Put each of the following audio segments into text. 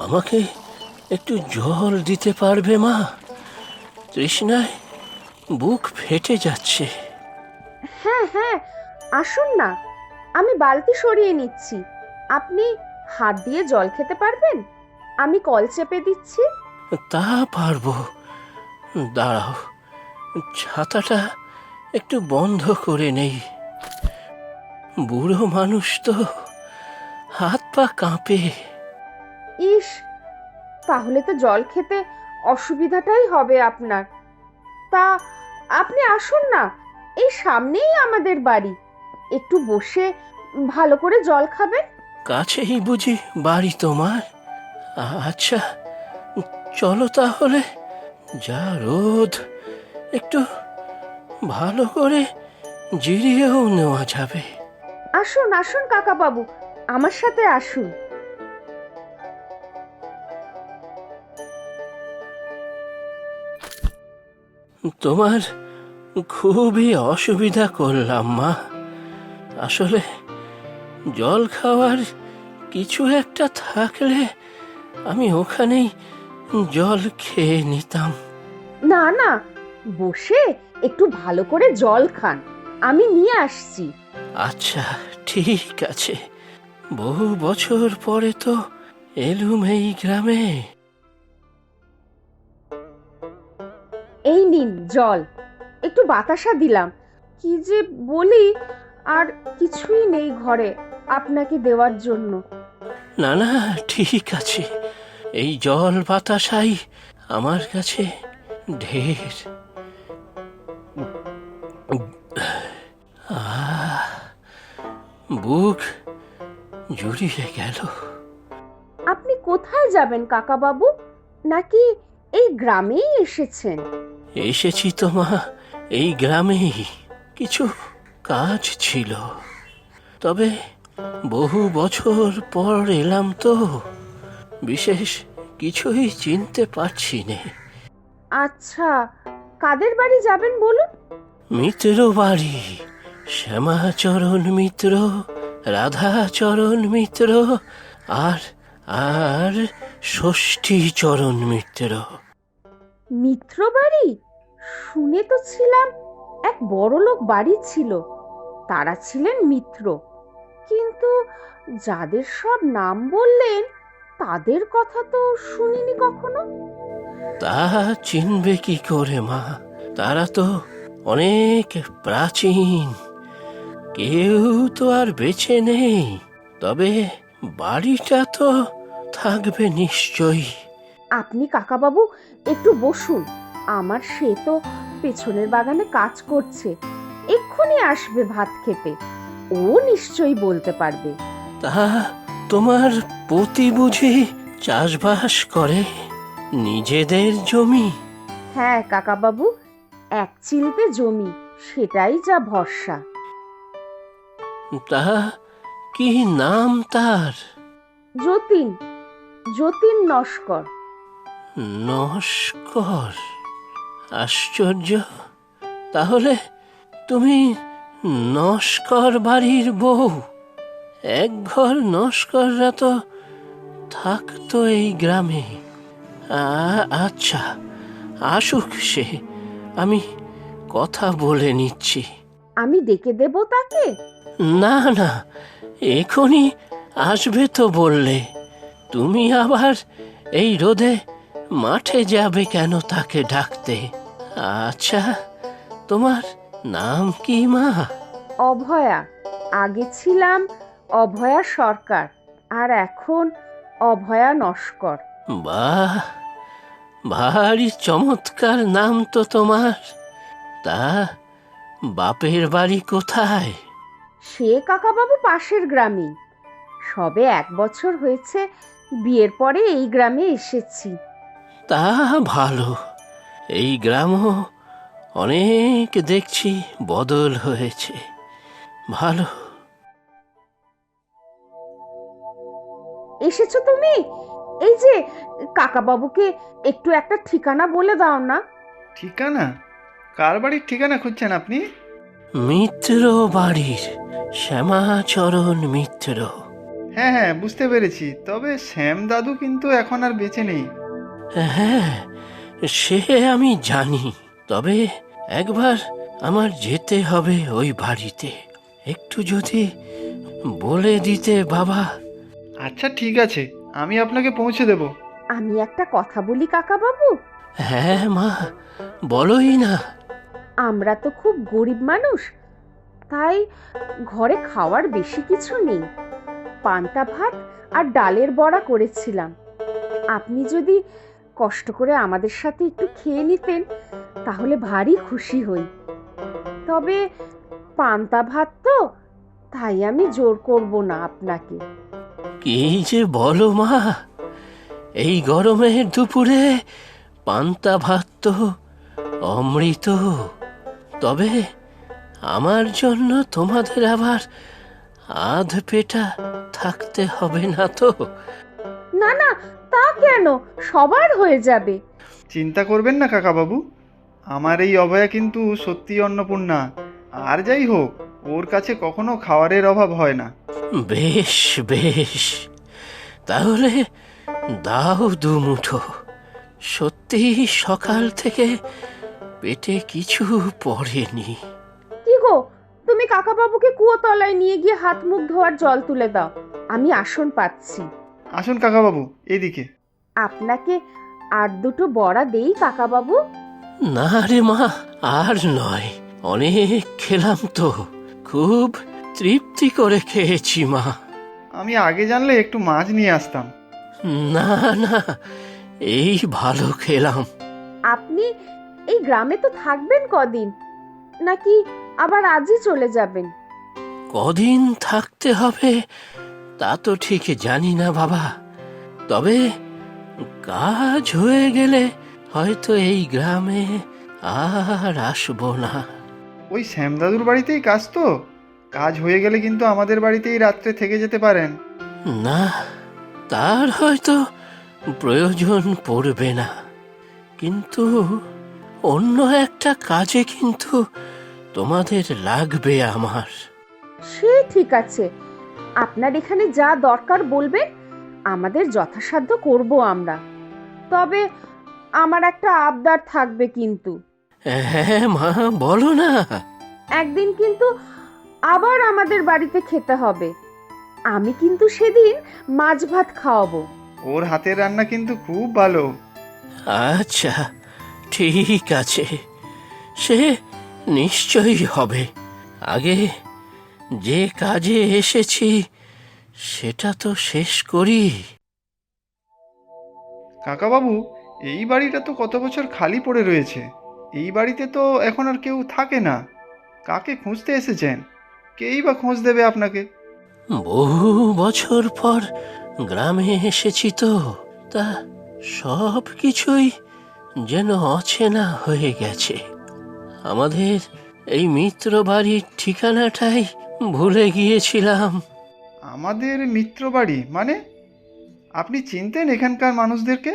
আমাকে একটু জল দিতে পারবে মা? তৃষ্ণায় বুক ফেটে যাচ্ছে। হ্যাঁ হ্যাঁ, আসুন না, আমি বালতি সরিয়ে নিচ্ছি। আপনি হাত দিয়ে জল খেতে পারবেন? আমি কল চেপে দিচ্ছি। তা পারবো, দাঁড়াও, ছাতাটা একটু বন্ধ করে নেই। বুড়ো মানুষ তো, হাত পা কাঁপে। ইস, তাহলে তো জল খেতে অসুবিধাটাই হবে আপনার। তা আপনি আসুন না, এই সামনেই আমাদের বাড়ি। একটু বসে ভালো করে জল খাবেন। কাছেই বুঝি বাড়ি তোমার? আচ্ছা, চলো তাহলে। যা রোদ, একটু ভালো করে জিরিয়েও নেওয়া যাবে। আসুন আসুন কাকা বাবু, আমার সাথে আসুন। তোমার খুবই অসুবিধা করলাম মা। আসলে জল খাওয়ার কিছু একটা থাকলে আমি ওখানেই জল খেয়ে নিতাম। না না, বসে একটু ভালো করে জল খান, আমি নিয়ে আসছি। আচ্ছা, ঠিক আছে। বহু বছর পরে তো এলুম এই গ্রামে। এই নিন জল, একটু বাতাসা দিলাম। কি যে বলি, আর কিছুই নেই ঘরে আপনাকে দেওয়ার জন্য। না না, ঠিক আছে, এই জল বাতাসাই আমার কাছে ঢের। আহ, বুক জুড়িয়ে গেল। আপনি কোথায় যাবেন কাকা বাবু? নাকি এই গ্রামেই এসেছেন? এসেছি তো মা, এই গ্রামেই। কিছু কাজ ছিল, তবে বহু বছর পর এলাম তো, বিশেষ কিছুই চিনতে পারছি নে। আচ্ছা, কাদের বাড়ি যাবেন বলুন? মিত্র বাড়ি, শ্যামাচরণ মিত্র, রাধাচরণ মিত্র, আর আর ষষ্ঠীচরণ মিত্র। মিত্র বাড়ি? শুনে তো ছিলাম এক বড়লোক বাড়ি ছিল, তারা ছিলেন মিত্র। কিন্তু যাদের সব নাম বললেন, তাদের কথা তো শুনিনি কখনো। তা চিনবে কি করে মা? তারা তো অনেক প্রাচীন, কেউ তো আর বেঁচে নেই। তবে বাড়িটা তো থাকবে নিশ্চয়ই। আপনি কাকাবাবু একটু বসুন, আমার সে তো পেছনের বাগানে কাজ করছে, এক্ষুনি আসবে ভাত খেতে। ও নিশ্চয়ই বলতে পারবে। তা তোমার পতি বুঝি চাষবাস করে? নিজেদের জমি? হ্যাঁ কাকাবাবু, এক চিলতে জমি, সেটাই যা ভরসা। তা কি নাম তার? যতীন, যতীন নস্কর। নস্কর? আশ্চর্য, তাহলে তুমি নস্কর বাড়ির বউ? এক ঘর নস্কররা তো থাকতো এই গ্রামে। আচ্ছা, আসুক সে, আমি কথা বলে নিচ্ছি। আমি ডেকে দেব তাকে? না না, এখনই আসবে তো বললে। তুমি আবার এই রোদে মাঠে যাবে কেন তাকে ডাকতে? আচ্ছা, তোমার নাম কি মা? অভয়া। আগে ছিলাম অভয়া সরকার, আর এখন অভয়া নস্কর। বাহ, ভারী চমৎকার নাম তো তোমার। তা বাপের বাড়ি কোথায়? সে কাকাবাবু পাশের গ্রামেই। সবে 1 বছর হয়েছে বিয়ের পরে এই গ্রামে এসেছি। তা ভালো, এই গ্রামও অনেক দেখছি বদল হয়েছে। ভালো। এসেছো তুমি? এই যে কাকাবাবুকে একটু একটা ঠিকানা বলে দাও না। ঠিকানা? কার বাড়ির ঠিকানা খুঁজছেন আপনি? মিত্র বাড়ির, শ্যামাচরণ মিত্র। হ্যাঁ হ্যাঁ, বুঝতে পেরেছি। তবে শ্যাম দাদু কিন্তু এখন আর বেঁচে নেই। হ্যাঁ, সে আমি জানি। তবে একবার আমার যেতে হবে ওই বাড়িতে। একটু যদি বলে দিতে বাবা। আচ্ছা ঠিক আছে, আমি আপনাকে পৌঁছে দেব। আমি একটা কথা বলি কাকাবাবু। হ্যাঁ মা, বলোই না। আমরা তো খুব গরিব মানুষ, তাই ঘরে খাওয়ার বেশি কিছু নেই। পান্তা ভাত আর ডালের বড়া করেছিলাম। আপনি যদি কষ্ট করে আমাদের সাথে একটু খেয়ে নিতেন তাহলে ভারী খুশি হই। তবে পান্তা ভাত তো, তাই আমি জোর করব না আপনাকে। কি যে বলো মা, এই গরমের দুপুরে পান্তা ভাত তো অমৃত। তবে আমার জন্য তোমাদের আবার আধ পেটা থাকতে হবে না তো? না না, তা কেন, সবার হয়ে যাবে। চিন্তা করবেন না কাকাবাবু, আমার এই অভয়া কিন্তু সত্যি অন্নপূর্ণা। আর যাই হোক, ওর কাছে কখনো খাবারের অভাব হয় না। বেশ বেশ, তাহলে দাও দুমুঠো। সত্যি সকাল থেকে পেটে কিছু পড়েনি। কি গো, তুমি কাকাবাবুকে কুয়োতলায় নিয়ে গিয়ে হাত মুখ ধোয়ার জল তুলে দাও। আমি আসন পাচ্ছি। আসুন কাকাবাবু, এদিকে। আপনাকে আর দুটো বড়া দেই কাকাবাবু? না রে মা, আর নয়। অনেক খেলাম তো, খুব তৃপ্তি করে খেয়েছি মা। আমি আগে জানলে একটু মাছ নিয়ে আসতাম। না না, এই ভালো খেলাম। আপনি এই গ্রামে তো থাকবেন কদিন, নাকি আবার আজই চলে যাবেন? কদিন থাকতে হবে তা তো ঠিক জানি না বাবা। তবে কাজ হয়ে গেলে হয়তো এই গ্রামে আর আসবো না। ওই শ্যামদাদুর বাড়িতেই কাজ তো, কাজ হয়ে গেলে কিন্তু আমাদের বাড়িতেই রাত্রে থেকে যেতে পারেন। না, তার হয়তো প্রয়োজন পড়বে না, কিন্তু অন্য একটা কাজে কিন্তু তোমাদের লাগবে আমার। সে ঠিক আছে, আপনার এখানে যা দরকার বলবেন, আমাদের যথাসাধ্য করব আমরা। তবে আমার একটা আবদার থাকবে কিন্তু। হ্যাঁ মা, বলো না। একদিন কিন্তু আবার আমাদের বাড়িতে খেতে হবে। আমি কিন্তু সেদিন মাছ ভাত খাওয়াবো। ওর হাতের রান্না কিন্তু খুব ভালো। আচ্ছা, ঠিক আছে, সে নিশ্চয়ই হবে। আগে যে কাজে এসেছি সেটা তো শেষ করি। কাকাবাবু, এই বাড়িটা তো কত বছর খালি পড়ে রয়েছে। এই বাড়িতে তো এখন আর কেউ থাকে না। কাকে খুঁজতে এসেছেন? কেই বা খোঁজ দেবে আপনাকে? বহু বছর পর গ্রামে এসেছি তো, তা সব কিছুই যেন অচেনা হয়ে গেছে। আমাদের এই মিত্র বাড়ির ঠিকানাটাই ভুলে গিয়েছিলাম। আমাদের মিত্র বাড়ি মানে? আপনি চিনতেন এখানকার মানুষদেরকে?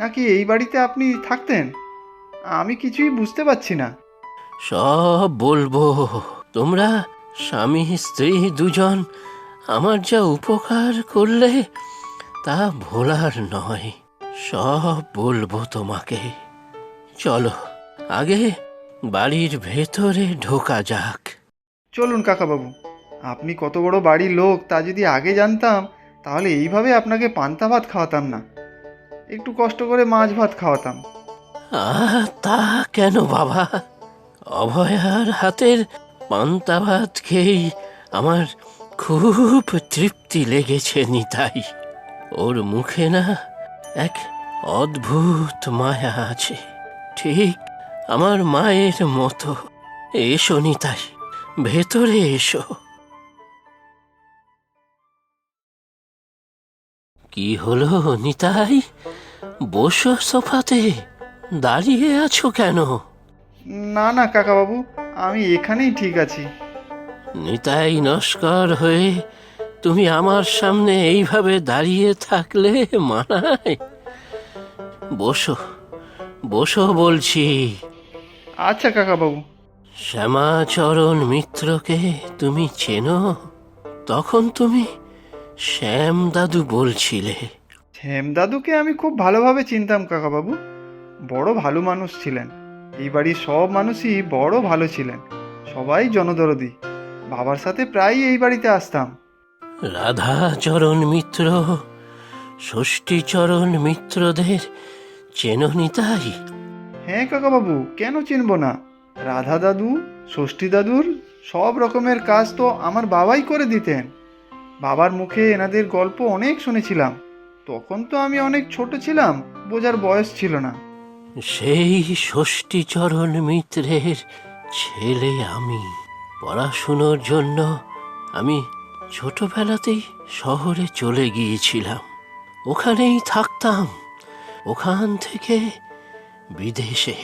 নাকি এই বাড়িতে আপনি থাকতেন? আমি কিছুই বুঝতে পারছি না। সব বলবো। তোমরা স্বামী স্ত্রী দুজন আমার যা উপকার করলে তা ভোলার নয়। সব বলবো তোমাকে। চলো, আগে বাড়ির ভেতরে ঢোকা যাক। চলুন কাকাবাবু, আপনি কত বড় বাড়ির লোক তা যদি আগে জানতাম তাহলে এইভাবে আপনাকে পান্তা ভাত খাওয়াতাম না, একটু কষ্ট করে মাছ ভাত খাওয়াতাম। তা কেন বাবা? অভয়ার হাতের পান্তা ভাত খেয়েই আমার খুব তৃপ্তি লেগেছে নিতাই। ওর মুখে না এক অদ্ভুত মায়া আছে, ঠিক আমার মায়ের মতো। এসো নিতাই, ভেতরে এসো। কি হলো নিতাই, বসো সোফাতে। দাঁড়িয়ে আছো কেন? না না কাকাবাবু, আমি এখানেই ঠিক আছি। নিতাই নস্কর হয়ে তুমি আমার সামনে এইভাবে দাঁড়িয়ে থাকলে মানায়? বসো, বসো বলছি। আচ্ছা কাকাবাবু। শ্যামাচরণ মিত্রকে তুমি চেনো? তখন তুমি শ্যাম দাদু বলছিলে। হেম দাদুকে আমি খুব ভালোভাবে চিনতাম কাকাবাবু। বড় ভালো মানুষ ছিলেন। এই বাড়ির সব মানুষই বড় ভালো ছিলেন, সবাই জনদরদি। বাবার সাথে প্রায়ই এই বাড়িতে আসতাম। রাধাচরণ মিত্র, ষষ্ঠীচরণ মিত্রদের চেননি তাই? হ্যাঁ কাকাবাবু, কেন চিনব না? রাধা দাদু, ষষ্ঠী দাদুর সব রকমের কাজ তো আমার বাবাই করে দিতেন। বাবার মুখে এনাদের গল্প অনেক শুনেছিলাম। তখন তো আমি অনেক ছোট ছিলাম, বোঝার বয়স ছিল না। সেই ষষ্ঠীচরণ মিত্রের ছেলে আমি। পড়াশুনোর জন্য আমি ছোটবেলাতেই শহরে চলে গিয়েছিলাম, ওখানেই থাকতাম। ওখান থেকে বিদেশে,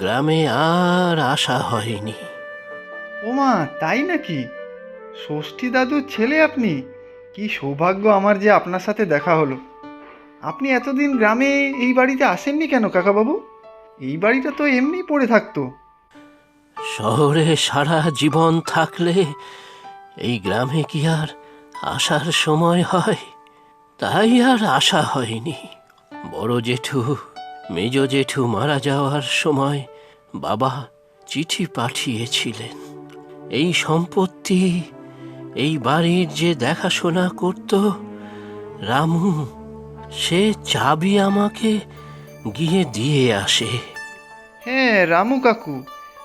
গ্রামে আর আসা হয়নি। ওমা, তাই নাকি? ষষ্ঠী দাদুর ছেলে আপনি? কি সৌভাগ্য আমার যে আপনার সাথে দেখা হলো। আপনি এতদিন গ্রামে এই বাড়িতে আসেননি কেন কাকাবাবু? এই বাড়িটা তো এমনি পড়ে থাকতো। শহরে সারা জীবন থাকলে এই গ্রামে কি আর আসার সময় হয়? তাই আর আসা হয়নি। বড় জেঠু, মেজ জেঠু মারা যাওয়ার সময় বাবা চিঠি পাঠিয়েছিলেন। এই সম্পত্তি, এই বাড়ির যে দেখাশোনা করত রামু, সে চাবি আমাকে গিয়ে দিয়ে আসে। হ্যাঁ, রামু কাকু,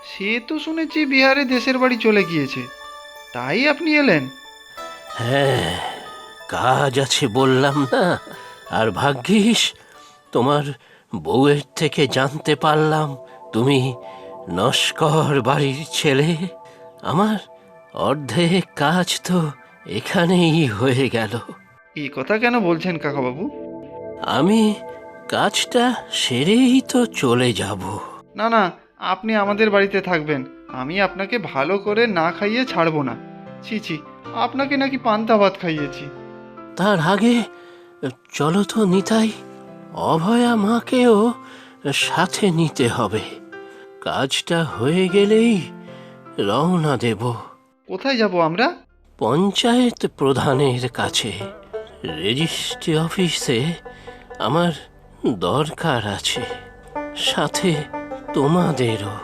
সে তো শুনেছি বিহারে দেশের বাড়ি চলে গিয়েছে। তাই আপনি এলেন? হ্যাঁ, কাজ আছে বললাম না। আর ভাগ্যিস তোমার বউয়ের থেকে জানতে পারলাম তুমি নস্কর বাড়ির ছেলে। আমার অর্ধেক কাজ তো এখানেই হয়ে গেল। এই কথা কেন বলছেন কাকাবাবু? আমি কাজটা সেরেই তো চলে যাব। না না, আপনি আমাদের বাড়িতে থাকবেন। আমি আপনাকে ভালো করে না খাইয়ে ছাড়বো না। ছি ছি, আপনাকে নাকি পান্তা ভাত খাইয়েছি। তার আগে চলো তো নিতাই, অভয়া মাকেও সাথে নিতে হবে। কাজটা হয়ে গেলেই রওনা দেব। কোথায় যাব আমরা? পঞ্চায়েত প্রধানের কাছে। রেজিস্ট্রি অফিসে আমার দরকার আছে, সাথে তোমাদেরও।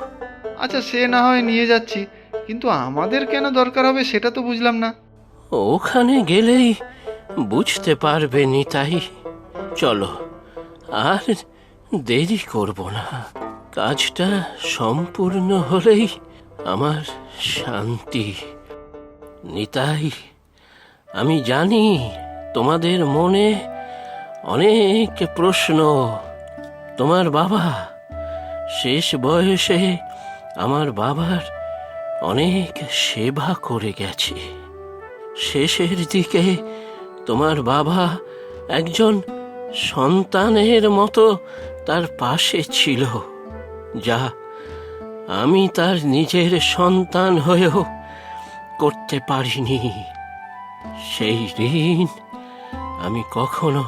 আচ্ছা, সে না হয় নিয়ে যাচ্ছি, কিন্তু আমাদের কেন দরকার হবে সেটা তো বুঝলাম না। ওখানে গেলেই বুঝতে পারবে নিতাই। চলো, আর দেরি করব না। কাজটা সম্পূর্ণ হলেই আমার শান্তি। নিতাই, আমি জানি তোমাদের মনে অনেক প্রশ্ন। তোমার বাবা শেষ বয়সে আমার বাবার অনেক সেবা করে গেছে। শেষের দিকে তোমার বাবা একজন সন্তানের মতো তার পাশে ছিল, যা আমি তার নিজের সন্তান হয়েও করতে পারিনি। সেই ঋণ আমি কখনো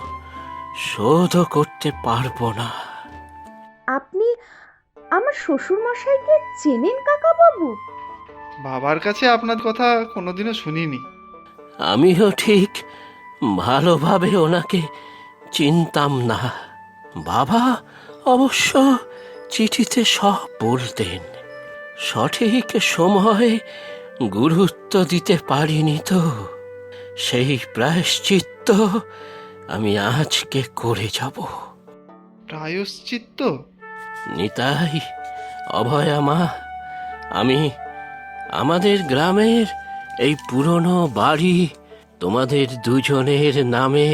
শোধও করতে পারবো না। আপনি আমার শ্বশুর মশাইকে চেনেন কাকাবাবু? বাবার কাছে আপনার কথা কোনোদিনও শুনিনি। আমিও ঠিক ভালোভাবে ওনাকে চিনতাম না। বাবা অবশ্য চিঠিতে সব বলতেন। সঠিক সময়ে গুরুত্ব দিতে পারিনি তো। সেই প্রায়শ্চিত্ত আমি আজকে করে যাব। প্রায়শ্চিত্ত? নিতাই, অভয়া মা, আমি আমাদের গ্রামের এই পুরনো বাড়ি তোমাদের দুজনের নামে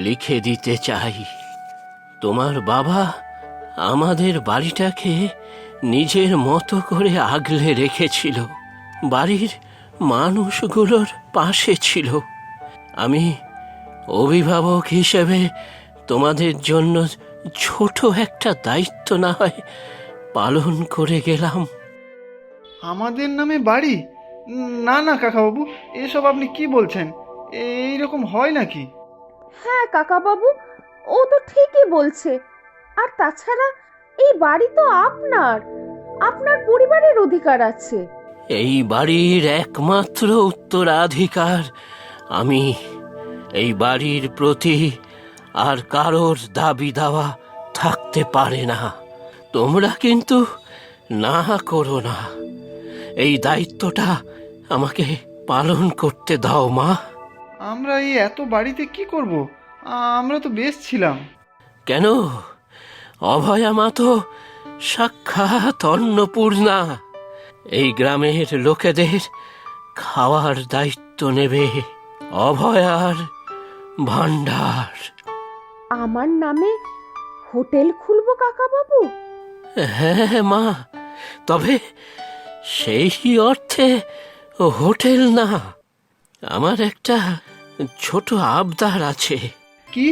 লিখে দিতে চাই। তোমার বাবা আমাদের বাড়িটাকে নিজের মতো করে আগলে রেখেছিল, বাড়ির মানুষগুলোর পাশে ছিল। আমি অভিভাবক হিসেবে তোমাদের জন্য ছোট একটা দায়িত্ব না হয় পালন করে গেলাম। আমাদের নামে বাড়ি? না না কাকাবাবু, এসব আপনি কি বলছেন? এইরকম হয় নাকি? হ্যাঁ কাকাবাবু, ও তো ঠিকই বলছে। আর তাছাড়া এই বাড়ি তো আপনার, আপনার পরিবারের অধিকার আছে। এই বাড়ির একমাত্র উত্তরাধিকার আমি। এই বাড়ির প্রতি আর কারোর দাবি দাওয়া থাকতে পারে না। তোমরা কিন্তু না করো না। এই দায়িত্বটা আমাকে পালন করতে দাও মা। আমরা এই এত বাড়িতে কি করব? আমরা তো বেশ ছিলাম। কেন? অভয়া মা তো সাক্ষাৎ অন্নপূর্ণা। এই গ্রামের লোকেদের খাওয়ার দায়িত্ব নেবে অভয়ার ভান্ডার। আমার নামে হোটেল খুলবো কাকাবাবু? হ্যাঁ মা, তবে সেই অর্থে হোটেল না। আমার একটা ছোট আবদার আছে। কি?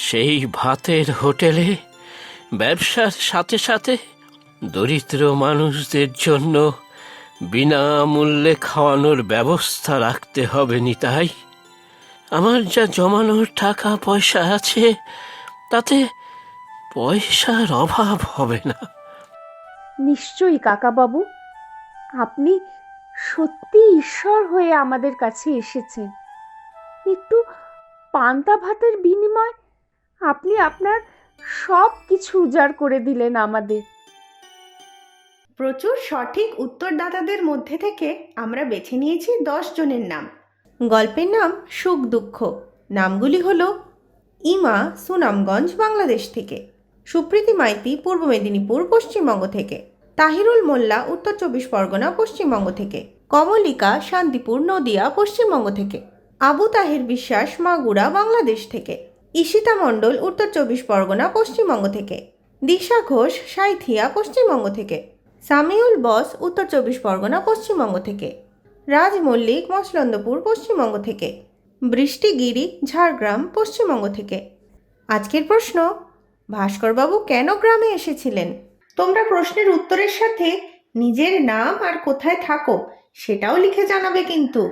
সেই ভাতের হোটেলে ব্যবসার সাথে সাথে দরিদ্র মানুষদের জন্য বিনামূল্যে খাওয়ানোর ব্যবস্থা রাখতে হবে নিতাই। আমার যা জমানোর টাকা পয়সা আছে তাতে পয়সার অভাব হবে না। নিশ্চয়ই কাকাবাবু, আপনি সত্যি ঈশ্বর হয়ে আমাদের কাছে এসেছেন। একটু পান্তা ভাতের বিনিময় আপনি আপনার সব কিছু উজাড় করে দিলেন আমাদের। প্রচুর সঠিক উত্তরদাতাদের মধ্যে থেকে আমরা বেছে নিয়েছি 10 জনের নাম। গল্পের নাম সুখ দুঃখ। নামগুলি হলো: ইমা সুনামগঞ্জ বাংলাদেশ থেকে, সুপ্রীতি মাইতি পূর্ব মেদিনীপুর পশ্চিমবঙ্গ থেকে, তাহিরুল মোল্লা উত্তর 24 পরগনা পশ্চিমবঙ্গ থেকে, কমলিকা শান্তিপুর নদিয়া পশ্চিমবঙ্গ থেকে, আবু তাহের বিশ্বাস মাগুরা বাংলাদেশ থেকে, ঈশিতা মণ্ডল উত্তর 24 পরগনা পশ্চিমবঙ্গ থেকে, দিশা ঘোষ সাঁইথিয়া পশ্চিমবঙ্গ থেকে, সামিউল বস উত্তর 24 পরগনা পশ্চিমবঙ্গ থেকে, রাজ মল্লিক মসলন্দপুর পশ্চিমবঙ্গ থেকে, বৃষ্টি গিরি ঝাড়গ্রাম পশ্চিমবঙ্গ থেকে। আজকের প্রশ্ন: ভাস্করবাবু কেন গ্রামে এসেছিলেন? তোমরা প্রশ্নের উত্তরের সাথে নিজের নাম আর কোথায় থাকো সেটাও লিখে জানাবে কিন্তু।